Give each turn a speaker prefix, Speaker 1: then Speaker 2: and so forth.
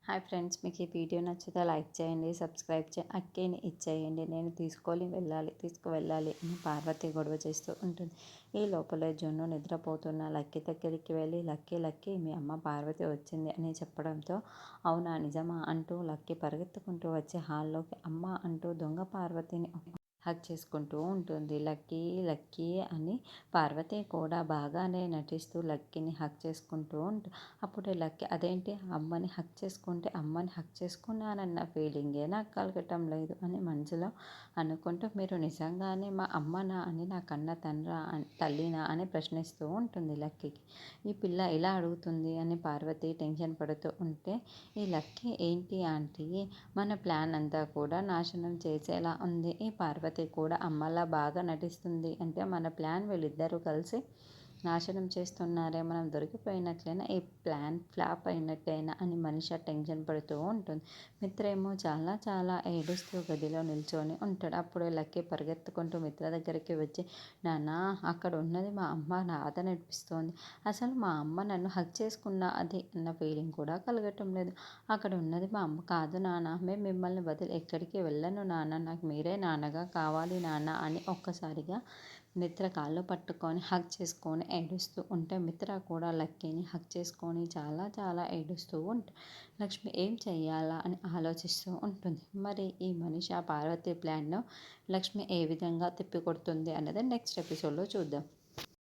Speaker 1: Hi friends, మీకు ఈ video నచ్చితే లైక్ చేయండి, సబ్స్క్రైబ్ అక్కేని ఇచ్చేయండి. నేను తీసుకువెళ్ళాలి అని పార్వతి గొడవ చేస్తూ ఉంటుంది. ఈ లోపల జున్ను నిద్రపోతున్న లక్కీ దగ్గరికి వెళ్ళి లక్కీ మీ అమ్మ పార్వతి వచ్చింది అని చెప్పడంతో అవునా నిజమా అంటూ లక్కీ పరిగెత్తుకుంటూ వచ్చి హాల్లోకి అమ్మ అంటూ దొంగ పార్వతిని హగ్ చేసుకుంటూ ఉంటుంది. లక్కీ అని పార్వతి కూడా బాగానే నటిస్తూ లక్కీని హగ్ చేసుకుంటూ ఉంటుంది. అప్పుడే లక్కీ అదేంటి అమ్మని హగ్ చేసుకున్నానన్న ఫీలింగే నాకు కలగటం లేదు అని మనసులో అనుకుంటూ మీరు నిజంగానే మా అమ్మనా అని నా కన్న తల్లినా అని ప్రశ్నిస్తూ ఉంటుంది లక్కీకి. ఈ పిల్ల ఇలా అడుగుతుంది అని పార్వతి టెన్షన్ పడుతూ ఉంటే ఈ లక్కీ ఏంటి ఆంటీ మన ప్లాన్ అంతా కూడా నాశనం చేసేలా ఉంది. ఈ పార్వతి కూడా అమ్మలా బాగా నటిస్తుంది అంటే మన ప్లాన్ వీళ్ళిద్దరూ కలిసి నాశనం చేస్తున్నారే, మనం దొరికిపోయినట్లయినా ఈ ప్లాన్ ఫ్లాప్ అయినట్టేనా అని మనిషి టెన్షన్ పడుతూ ఉంటుంది. మిత్ర ఏమో చాలా చాలా ఏడుస్తూ గదిలో నిల్చొని ఉంటాడు. అప్పుడే లక్కీ పరిగెత్తుకుంటూ మిత్ర దగ్గరికి వచ్చి నాన్న అక్కడ ఉన్నది మా అమ్మ నాద నడిపిస్తోంది. అసలు మా అమ్మ నన్ను హగ్ చేసుకున్న అది అన్న ఫీలింగ్ కూడా కలగటం లేదు. అక్కడ ఉన్నది మా అమ్మ కాదు నాన్న, మేము మిమ్మల్ని వదిలి ఎక్కడికి వెళ్ళను నాన్న, నాకు మీరే నాన్నగా కావాలి నాన్న అని ఒక్కసారిగా మిత్ర కాళ్ళు పట్టుకొని హగ్ చేసుకొని ఏడుస్తూ ఉంటే మిత్ర కూడా లక్కీని హగ్ చేసుకొని చాలా చాలా ఏడుస్తూ ఉంటుంది. లక్ష్మి ఏం చెయ్యాలా అని ఆలోచిస్తూ ఉంటుంది. మరి ఈ మనిషి పార్వతి ప్లాన్ను లక్ష్మి ఏ విధంగా తిప్పికొడుతుంది అన్నది నెక్స్ట్ ఎపిసోడ్లో చూద్దాం.